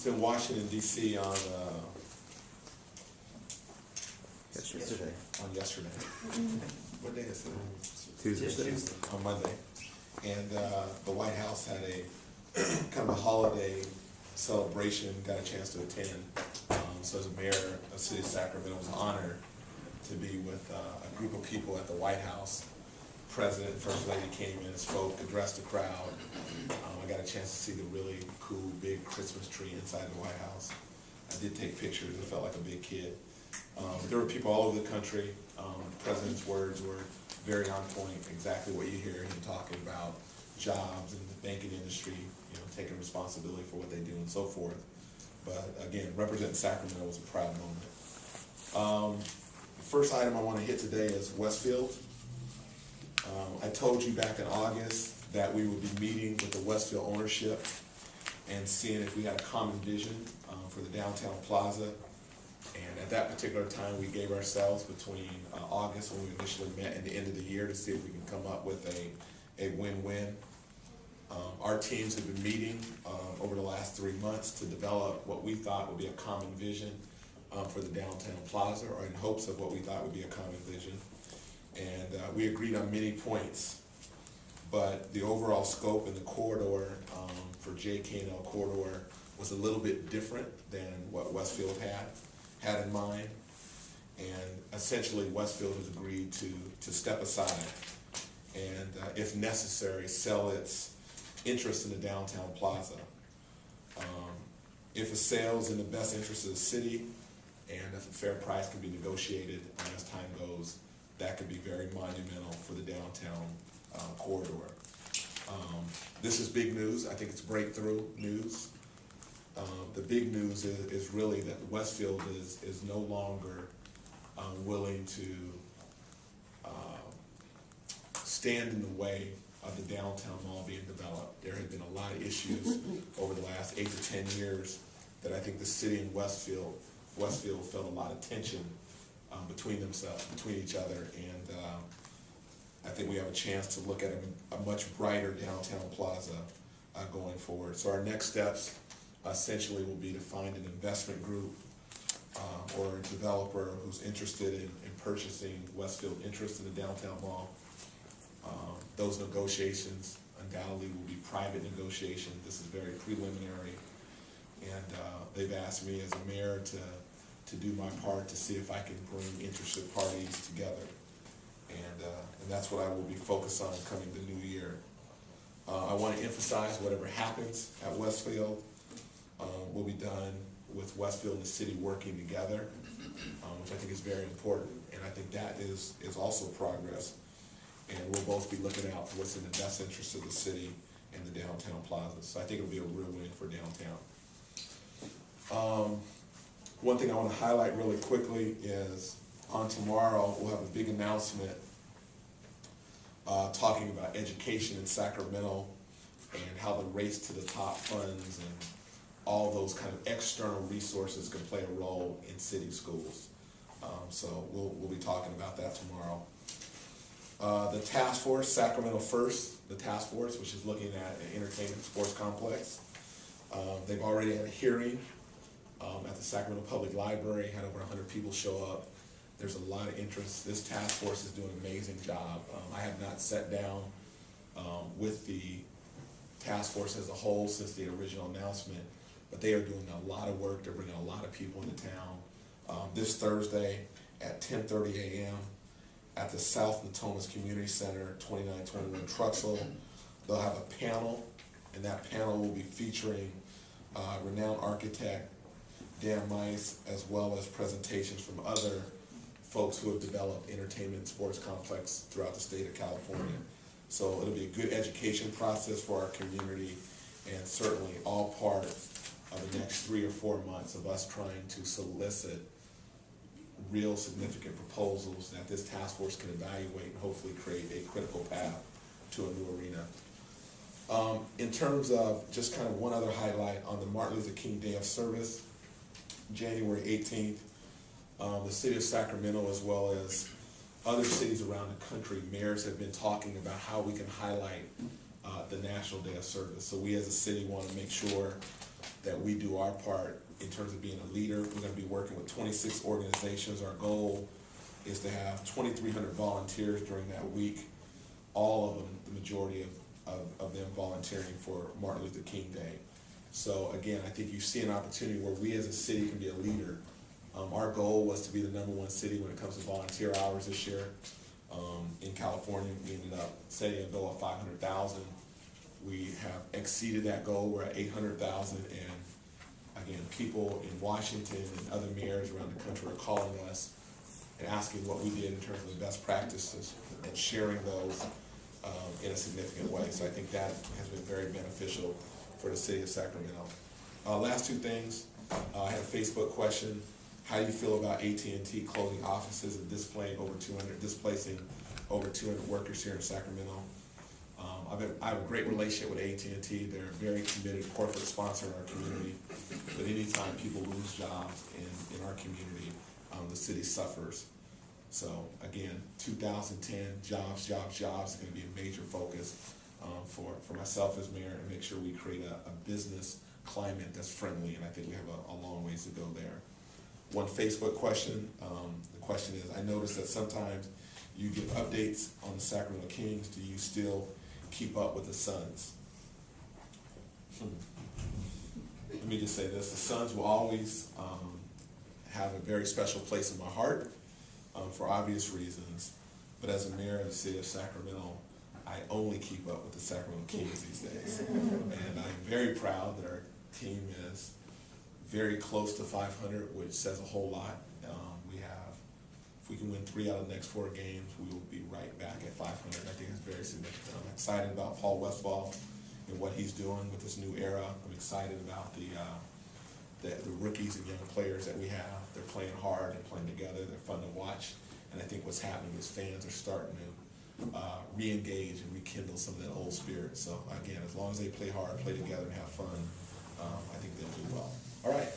was in Washington, D.C. on Yesterday. yesterday. What day is it? Tuesday. On Monday. And the White House had a kind of a holiday celebration, got a chance to attend. So as a mayor of the city of Sacramento, I was honored to be with a group of people at the White House. President and First Lady came in and spoke, addressed the crowd. I got a chance to see the really cool big Christmas tree inside the White House. I did take pictures. It felt like a big kid. But there were people all over the country. The president's words were very on point, exactly what you hear him talking about, jobs in the banking industry, you know, taking responsibility for what they do and so forth. But again, representing Sacramento was a proud moment. The first item I want to hit today is Westfield. I told you back in August that we would be meeting with the Westfield ownership and seeing if we had a common vision for the downtown plaza. And at that particular time, we gave ourselves between August, when we initially met, and the end of the year to see if we can come up with a win-win. Our teams have been meeting over the last 3 months to develop what we thought would be a common vision for the downtown plaza, or in hopes of what we thought would be a common vision. And we agreed on many points, but the overall scope and the corridor for JK&L corridor was a little bit different than what Westfield had in mind. And essentially Westfield has agreed to step aside and, if necessary, sell its interest in the downtown plaza. If a sale is in the best interest of the city, and if a fair price can be negotiated as time goes, that could be very monumental for the downtown corridor. This is big news. I think it's breakthrough news. The big news is really that Westfield is no longer willing to stand in the way of the downtown mall being developed. There have been a lot of issues over the last 8 to 10 years that I think the city and Westfield felt a lot of tension between each other, and I think we have a chance to look at a much brighter downtown plaza going forward. So our next steps essentially will be to find an investment group or a developer who's interested in purchasing Westfield interest in the downtown mall. Those negotiations undoubtedly will be private negotiations. This is very preliminary, and they've asked me as a mayor to do my part to see if I can bring interested parties together, and that's what I will be focused on coming the new year. I want to emphasize whatever happens at Westfield will be done with Westfield and the city working together, which I think is very important, and I think that is also progress. And we'll both be looking out for what's in the best interest of the city and the downtown plaza. So I think it'll be a real win for downtown. One thing I want to highlight really quickly is on tomorrow we'll have a big announcement talking about education in Sacramento and how the race to the top funds and all those kind of external resources can play a role in city schools. So we'll be talking about that tomorrow. The task force, Sacramento First, the task force, which is looking at an entertainment sports complex. They've already had a hearing at the Sacramento Public Library, had over 100 people show up. There's a lot of interest. This task force is doing an amazing job. I have not sat down with the task force as a whole since the original announcement, but they are doing a lot of work. They're bringing a lot of people into town. This Thursday at 10:30 a.m. at the South Natomas Community Center, 2921 Truxell, they'll have a panel, and that panel will be featuring renowned architect Dan Mice, as well as presentations from other folks who have developed entertainment and sports complex throughout the state of California. So it'll be a good education process for our community, and certainly all part of the next 3 or 4 months of us trying to solicit real significant proposals that this task force can evaluate and hopefully create a critical path to a new arena. In terms of just kind of one other highlight on the Martin Luther King Day of Service, January 18th, the city of Sacramento, as well as other cities around the country, mayors have been talking about how we can highlight the National Day of Service. So we as a city want to make sure that we do our part in terms of being a leader. We're gonna be working with 26 organizations. Our goal is to have 2,300 volunteers during that week, all of them, the majority of them volunteering for Martin Luther King Day. So again, I think you see an opportunity where we as a city can be a leader. Our goal was to be the #1 city when it comes to volunteer hours this year. In California, we ended up setting a goal of 500,000. We have exceeded that goal. We're at 800,000, and again, people in Washington and other mayors around the country are calling us and asking what we did in terms of the best practices and sharing those in a significant way. So I think that has been very beneficial for the city of Sacramento. Last two things, I had a Facebook question. How do you feel about AT&T closing offices and displacing over 200 workers here in Sacramento? I have a great relationship with AT&T. They're a very committed corporate sponsor in our community. But anytime people lose jobs in our community, the city suffers. So again, 2010, jobs is going to be a major focus for myself as mayor, and make sure we create a business climate that's friendly, and I think we have a long ways to go there. One Facebook question, the question is, I noticed that sometimes you give updates on the Sacramento Kings. Do you still keep up with the Suns? Let me just say this, the Suns will always have a very special place in my heart for obvious reasons, but as a mayor of the city of Sacramento, I only keep up with the Sacramento Kings these days. And I'm very proud that our team is very close to 500, which says a whole lot. If we can win 3 out of the next 4 games, we will be right back at 500. I think it's very significant. I'm excited about Paul Westfield and what he's doing with this new era. I'm excited about the rookies and young players that we have. They're playing hard, they're playing together, they're fun to watch. And I think what's happening is fans are starting to re-engage and rekindle some of that old spirit. So again, as long as they play hard, play together, and have fun, I think they'll do well. All right,